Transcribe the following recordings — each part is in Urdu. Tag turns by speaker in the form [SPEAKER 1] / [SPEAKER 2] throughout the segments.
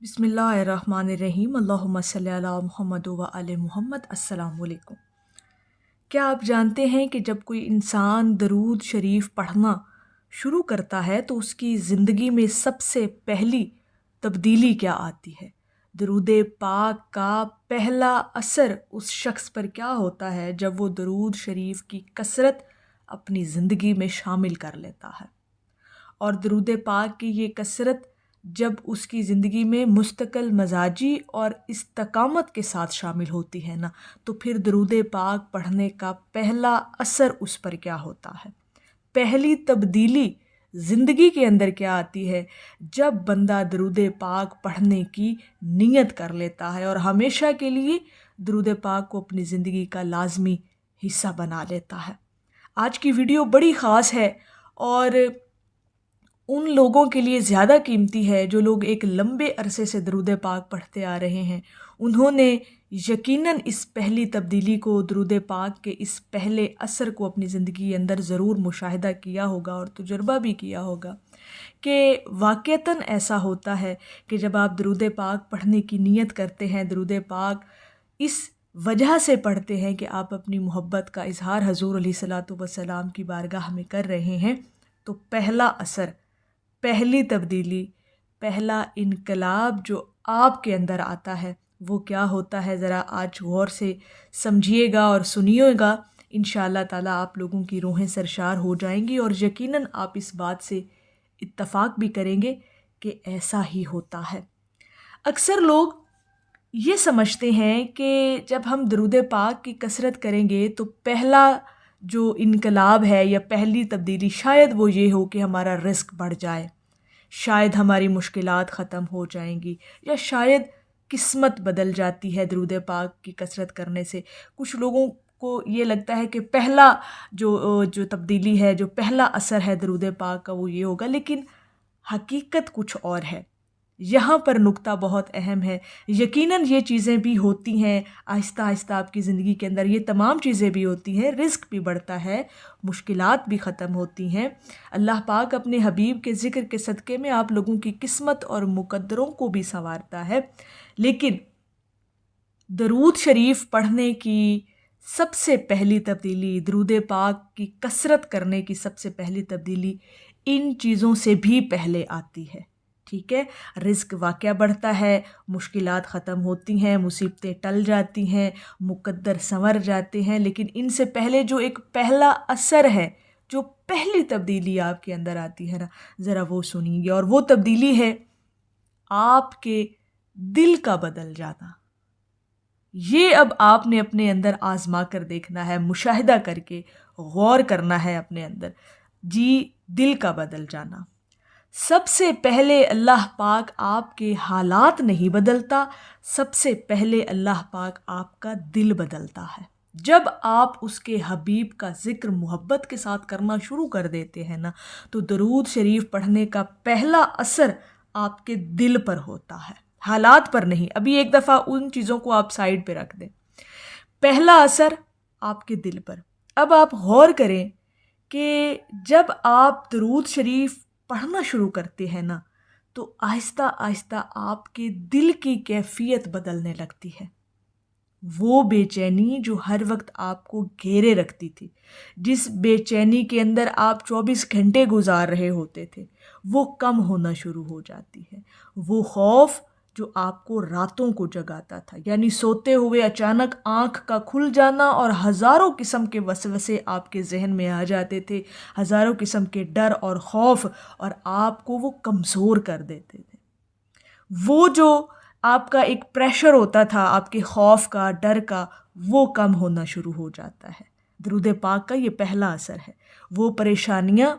[SPEAKER 1] بسم اللہ الرحمن الرحیم اللہم صلی علی محمد و آل محمد۔ السلام علیکم۔ کیا آپ جانتے ہیں کہ جب کوئی انسان درود شریف پڑھنا شروع کرتا ہے تو اس کی زندگی میں سب سے پہلی تبدیلی کیا آتی ہے؟ درود پاک کا پہلا اثر اس شخص پر کیا ہوتا ہے جب وہ درود شریف کی کثرت اپنی زندگی میں شامل کر لیتا ہے؟ اور درود پاک کی یہ کثرت جب اس کی زندگی میں مستقل مزاجی اور استقامت کے ساتھ شامل ہوتی ہے نا، تو پھر درود پاک پڑھنے کا پہلا اثر اس پر کیا ہوتا ہے؟ پہلی تبدیلی زندگی کے اندر کیا آتی ہے جب بندہ درود پاک پڑھنے کی نیت کر لیتا ہے اور ہمیشہ کے لیے درود پاک کو اپنی زندگی کا لازمی حصہ بنا لیتا ہے۔ آج کی ویڈیو بڑی خاص ہے اور ان لوگوں کے لیے زیادہ قیمتی ہے جو لوگ ایک لمبے عرصے سے درود پاک پڑھتے آ رہے ہیں۔ انہوں نے یقیناً اس پہلی تبدیلی کو، درود پاک کے اس پہلے اثر کو اپنی زندگی کے اندر ضرور مشاہدہ کیا ہوگا اور تجربہ بھی کیا ہوگا کہ واقعتاً ایسا ہوتا ہے کہ جب آپ درود پاک پڑھنے کی نیت کرتے ہیں، درود پاک اس وجہ سے پڑھتے ہیں کہ آپ اپنی محبت کا اظہار حضور علیہ الصلوۃ والسلام کی بارگاہ میں کر رہے ہیں، تو پہلا اثر، پہلی تبدیلی، پہلا انقلاب جو آپ کے اندر آتا ہے وہ کیا ہوتا ہے؟ ذرا آج غور سے سمجھیے گا اور سنیے گا، انشاءاللہ تعالیٰ آپ لوگوں کی روحیں سرشار ہو جائیں گی اور یقیناً آپ اس بات سے اتفاق بھی کریں گے کہ ایسا ہی ہوتا ہے۔ اکثر لوگ یہ سمجھتے ہیں کہ جب ہم درود پاک کی کثرت کریں گے تو پہلا جو انقلاب ہے یا پہلی تبدیلی شاید وہ یہ ہو کہ ہمارا رزق بڑھ جائے، شاید ہماری مشکلات ختم ہو جائیں گی، یا شاید قسمت بدل جاتی ہے درود پاک کی کثرت کرنے سے۔ کچھ لوگوں کو یہ لگتا ہے کہ پہلا جو تبدیلی ہے، جو پہلا اثر ہے درود پاک کا وہ یہ ہوگا، لیکن حقیقت کچھ اور ہے۔ یہاں پر نقطہ بہت اہم ہے۔ یقیناً یہ چیزیں بھی ہوتی ہیں آہستہ آہستہ آپ کی زندگی کے اندر، یہ تمام چیزیں بھی ہوتی ہیں، رزق بھی بڑھتا ہے، مشکلات بھی ختم ہوتی ہیں۔ اللہ پاک اپنے حبیب کے ذکر کے صدقے میں آپ لوگوں کی قسمت اور مقدروں کو بھی سنوارتا ہے، لیکن درود شریف پڑھنے کی سب سے پہلی تبدیلی، درود پاک کی کثرت کرنے کی سب سے پہلی تبدیلی ان چیزوں سے بھی پہلے آتی ہے۔ ٹھیک ہے، رزق واقعہ بڑھتا ہے، مشکلات ختم ہوتی ہیں، مصیبتیں ٹل جاتی ہیں، مقدر سنور جاتے ہیں، لیکن ان سے پہلے جو ایک پہلا اثر ہے، جو پہلی تبدیلی آپ کے اندر آتی ہے نا، ذرا وہ سنیں گے، اور وہ تبدیلی ہے آپ کے دل کا بدل جانا۔ یہ اب آپ نے اپنے اندر آزما کر دیکھنا ہے، مشاہدہ کر کے غور کرنا ہے اپنے اندر۔ جی، دل کا بدل جانا۔ سب سے پہلے اللہ پاک آپ کے حالات نہیں بدلتا، سب سے پہلے اللہ پاک آپ کا دل بدلتا ہے۔ جب آپ اس کے حبیب کا ذکر محبت کے ساتھ کرنا شروع کر دیتے ہیں نا، تو درود شریف پڑھنے کا پہلا اثر آپ کے دل پر ہوتا ہے، حالات پر نہیں۔ ابھی ایک دفعہ ان چیزوں کو آپ سائیڈ پہ رکھ دیں، پہلا اثر آپ کے دل پر۔ اب آپ غور کریں کہ جب آپ درود شریف پڑھنا شروع کرتے ہیں نا، تو آہستہ آہستہ آپ کے دل کی کیفیت بدلنے لگتی ہے۔ وہ بے چینی جو ہر وقت آپ کو گھیرے رکھتی تھی، جس بے چینی کے اندر آپ 24 گھنٹے گزار رہے ہوتے تھے، وہ کم ہونا شروع ہو جاتی ہے۔ وہ خوف جو آپ کو راتوں کو جگاتا تھا، یعنی سوتے ہوئے اچانک آنکھ کا کھل جانا اور ہزاروں قسم کے وسوسے آپ کے ذہن میں آ جاتے تھے، ہزاروں قسم کے ڈر اور خوف، اور آپ کو وہ کمزور کر دیتے تھے۔ وہ جو آپ کا ایک پریشر ہوتا تھا آپ کے خوف کا، ڈر کا، وہ کم ہونا شروع ہو جاتا ہے۔ درود پاک کا یہ پہلا اثر ہے۔ وہ پریشانیاں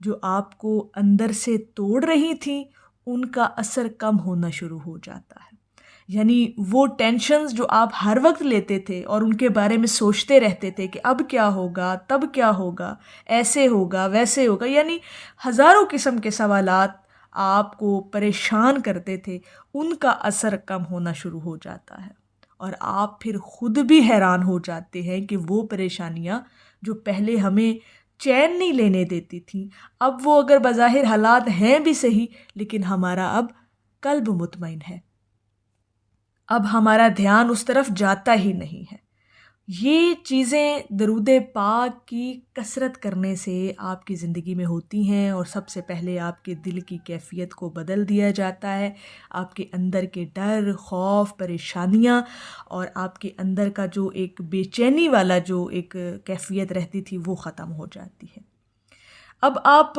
[SPEAKER 1] جو آپ کو اندر سے توڑ رہی تھیں، ان کا اثر کم ہونا شروع ہو جاتا ہے۔ یعنی وہ ٹینشنز جو آپ ہر وقت لیتے تھے اور ان کے بارے میں سوچتے رہتے تھے کہ اب کیا ہوگا، تب کیا ہوگا، ایسے ہوگا، ویسے ہوگا، یعنی ہزاروں قسم کے سوالات آپ کو پریشان کرتے تھے، ان کا اثر کم ہونا شروع ہو جاتا ہے، اور آپ پھر خود بھی حیران ہو جاتے ہیں کہ وہ پریشانیاں جو پہلے ہمیں چین نہیں لینے دیتی تھیں، اب وہ اگر بظاہر حالات ہیں بھی صحیح، لیکن ہمارا اب قلب مطمئن ہے، اب ہمارا دھیان اس طرف جاتا ہی نہیں ہے۔ یہ چیزیں درود پاک کی کثرت کرنے سے آپ کی زندگی میں ہوتی ہیں، اور سب سے پہلے آپ کے دل کی کیفیت کو بدل دیا جاتا ہے۔ آپ کے اندر کے ڈر، خوف، پریشانیاں اور آپ کے اندر کا جو ایک بے چینی والا جو ایک کیفیت رہتی تھی وہ ختم ہو جاتی ہے۔ اب آپ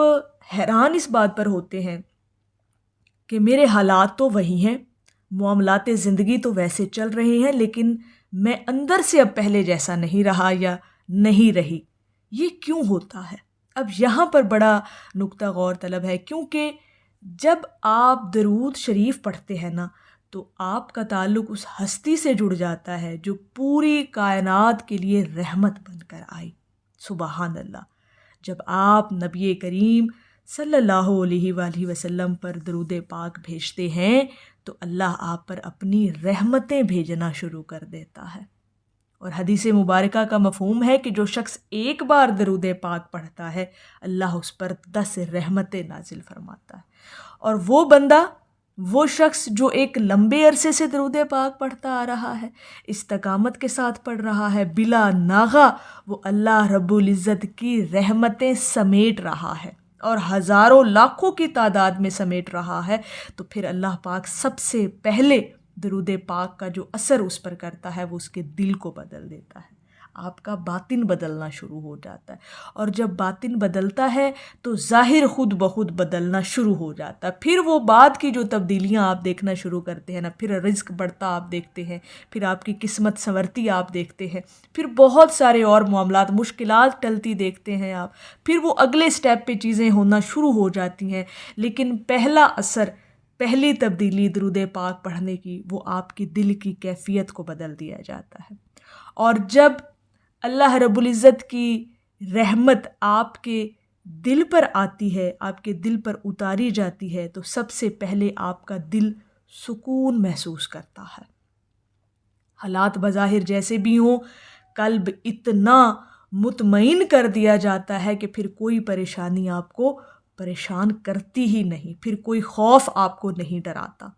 [SPEAKER 1] حیران اس بات پر ہوتے ہیں کہ میرے حالات تو وہی ہیں، معاملات زندگی تو ویسے چل رہے ہیں، لیکن میں اندر سے اب پہلے جیسا نہیں رہا یا نہیں رہی۔ یہ کیوں ہوتا ہے؟ اب یہاں پر بڑا نقطہ غور طلب ہے، کیونکہ جب آپ درود شریف پڑھتے ہیں نا تو آپ کا تعلق اس ہستی سے جڑ جاتا ہے جو پوری کائنات کے لیے رحمت بن کر آئی۔ سبحان اللہ! جب آپ نبی کریم صلی اللہ علیہ وآلہ وسلم پر درود پاک بھیجتے ہیں تو اللہ آپ پر اپنی رحمتیں بھیجنا شروع کر دیتا ہے۔ اور حدیث مبارکہ کا مفہوم ہے کہ جو شخص ایک بار درود پاک پڑھتا ہے اللہ اس پر 10 رحمتیں نازل فرماتا ہے، اور وہ بندہ، وہ شخص جو ایک لمبے عرصے سے درود پاک پڑھتا آ رہا ہے، استقامت کے ساتھ پڑھ رہا ہے، بلا ناغہ وہ اللہ رب العزت کی رحمتیں سمیٹ رہا ہے اور ہزاروں لاکھوں کی تعداد میں سمیٹ رہا ہے، تو پھر اللہ پاک سب سے پہلے درود پاک کا جو اثر اس پر کرتا ہے وہ اس کے دل کو بدل دیتا ہے۔ آپ کا باطن بدلنا شروع ہو جاتا ہے، اور جب باطن بدلتا ہے تو ظاہر خود بخود بدلنا شروع ہو جاتا ہے۔ پھر وہ بعد کی جو تبدیلیاں آپ دیکھنا شروع کرتے ہیں نا، پھر رزق بڑھتا آپ دیکھتے ہیں، پھر آپ کی قسمت سنورتی آپ دیکھتے ہیں، پھر بہت سارے اور معاملات، مشکلات ٹلتی دیکھتے ہیں آپ، پھر وہ اگلے سٹیپ پہ چیزیں ہونا شروع ہو جاتی ہیں۔ لیکن پہلا اثر، پہلی تبدیلی درود پاک پڑھنے کی، وہ آپ کی دل کی کیفیت کو بدل دیا جاتا ہے۔ اور جب اللہ رب العزت کی رحمت آپ کے دل پر آتی ہے، آپ کے دل پر اتاری جاتی ہے، تو سب سے پہلے آپ کا دل سکون محسوس کرتا ہے۔ حالات بظاہر جیسے بھی ہوں، قلب اتنا مطمئن کر دیا جاتا ہے کہ پھر کوئی پریشانی آپ کو پریشان کرتی ہی نہیں، پھر کوئی خوف آپ کو نہیں ڈراتا۔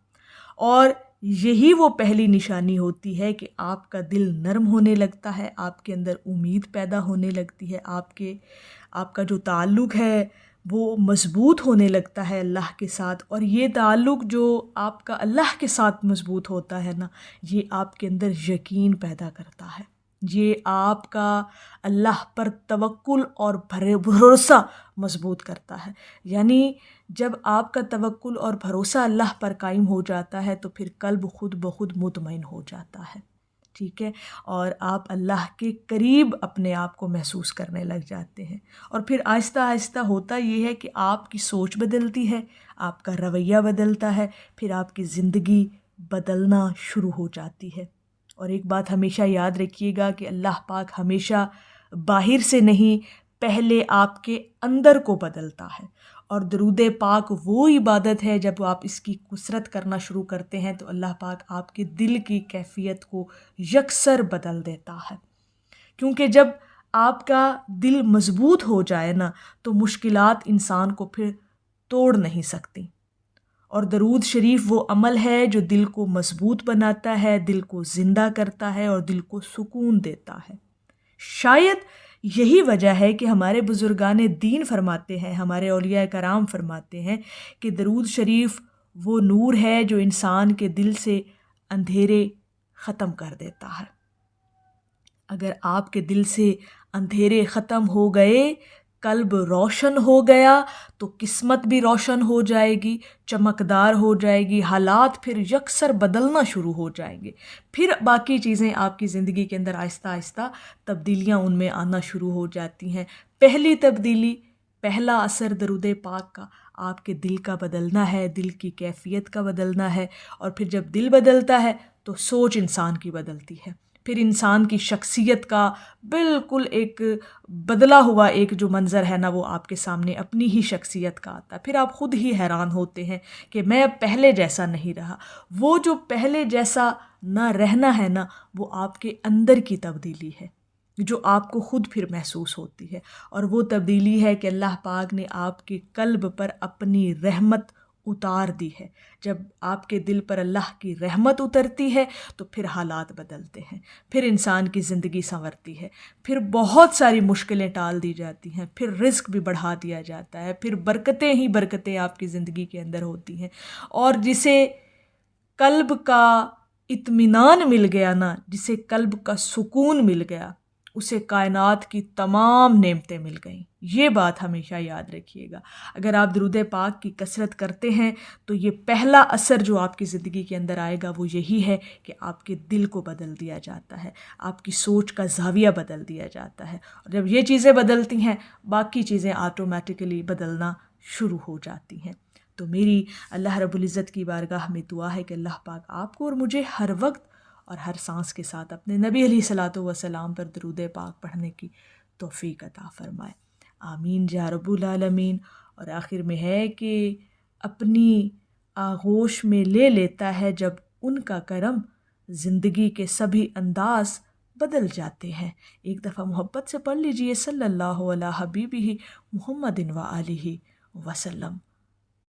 [SPEAKER 1] اور یہی وہ پہلی نشانی ہوتی ہے کہ آپ کا دل نرم ہونے لگتا ہے، آپ کے اندر امید پیدا ہونے لگتی ہے، آپ کا جو تعلق ہے وہ مضبوط ہونے لگتا ہے اللہ کے ساتھ۔ اور یہ تعلق جو آپ کا اللہ کے ساتھ مضبوط ہوتا ہے نا، یہ آپ کے اندر یقین پیدا کرتا ہے، یہ آپ کا اللہ پر توکل اور بھروسہ مضبوط کرتا ہے۔ یعنی جب آپ کا توکل اور بھروسہ اللہ پر قائم ہو جاتا ہے تو پھر قلب خود بخود مطمئن ہو جاتا ہے، ٹھیک ہے، اور آپ اللہ کے قریب اپنے آپ کو محسوس کرنے لگ جاتے ہیں۔ اور پھر آہستہ آہستہ ہوتا یہ ہے کہ آپ کی سوچ بدلتی ہے، آپ کا رویہ بدلتا ہے، پھر آپ کی زندگی بدلنا شروع ہو جاتی ہے۔ اور ایک بات ہمیشہ یاد رکھیے گا کہ اللہ پاک ہمیشہ باہر سے نہیں، پہلے آپ کے اندر کو بدلتا ہے۔ اور درود پاک وہ عبادت ہے جب آپ اس کی کثرت کرنا شروع کرتے ہیں تو اللہ پاک آپ کے دل کی کیفیت کو یکسر بدل دیتا ہے، کیونکہ جب آپ کا دل مضبوط ہو جائے نا تو مشکلات انسان کو پھر توڑ نہیں سکتی۔ اور درود شریف وہ عمل ہے جو دل کو مضبوط بناتا ہے، دل کو زندہ کرتا ہے اور دل کو سکون دیتا ہے۔ شاید یہی وجہ ہے کہ ہمارے بزرگان دین فرماتے ہیں، ہمارے اولیاء کرام فرماتے ہیں کہ درود شریف وہ نور ہے جو انسان کے دل سے اندھیرے ختم کر دیتا ہے۔ اگر آپ کے دل سے اندھیرے ختم ہو گئے، قلب روشن ہو گیا تو قسمت بھی روشن ہو جائے گی، چمکدار ہو جائے گی، حالات پھر یکسر بدلنا شروع ہو جائیں گے، پھر باقی چیزیں آپ کی زندگی کے اندر آہستہ آہستہ تبدیلیاں ان میں آنا شروع ہو جاتی ہیں۔ پہلی تبدیلی، پہلا اثر درود پاک کا آپ کے دل کا بدلنا ہے، دل کی کیفیت کا بدلنا ہے، اور پھر جب دل بدلتا ہے تو سوچ انسان کی بدلتی ہے، پھر انسان کی شخصیت کا بالکل ایک بدلا ہوا ایک جو منظر ہے نا وہ آپ کے سامنے اپنی ہی شخصیت کا آتا ہے۔ پھر آپ خود ہی حیران ہوتے ہیں کہ میں اب پہلے جیسا نہیں رہا۔ وہ جو پہلے جیسا نہ رہنا ہے نا وہ آپ کے اندر کی تبدیلی ہے جو آپ کو خود پھر محسوس ہوتی ہے، اور وہ تبدیلی ہے کہ اللہ پاک نے آپ کے قلب پر اپنی رحمت اتار دی ہے۔ جب آپ کے دل پر اللہ کی رحمت اترتی ہے تو پھر حالات بدلتے ہیں، پھر انسان کی زندگی سنورتی ہے، پھر بہت ساری مشکلیں ٹال دی جاتی ہیں، پھر رزق بھی بڑھا دیا جاتا ہے، پھر برکتیں ہی برکتیں آپ کی زندگی کے اندر ہوتی ہیں۔ اور جسے قلب کا اطمینان مل گیا نا، جسے قلب کا سکون مل گیا، اسے کائنات کی تمام نعمتیں مل گئیں۔ یہ بات ہمیشہ یاد رکھیے گا۔ اگر آپ درود پاک کی کثرت کرتے ہیں تو یہ پہلا اثر جو آپ کی زندگی کے اندر آئے گا وہ یہی ہے کہ آپ کے دل کو بدل دیا جاتا ہے، آپ کی سوچ کا زاویہ بدل دیا جاتا ہے، اور جب یہ چیزیں بدلتی ہیں باقی چیزیں آٹومیٹیکلی بدلنا شروع ہو جاتی ہیں۔ تو میری اللہ رب العزت کی بارگاہ میں دعا ہے کہ اللہ پاک آپ کو اور مجھے ہر وقت اور ہر سانس کے ساتھ اپنے نبی علیہ الصلاۃ والسلام پر درود پاک پڑھنے کی توفیق عطا فرمائے۔ آمین یا رب العالمین۔ اور آخر میں ہے کہ اپنی آغوش میں لے لیتا ہے جب ان کا کرم، زندگی کے سبھی انداز بدل جاتے ہیں۔ ایک دفعہ محبت سے پڑھ لیجئے صلی اللہ علیہ حبیبہ محمد و آلہ وسلم۔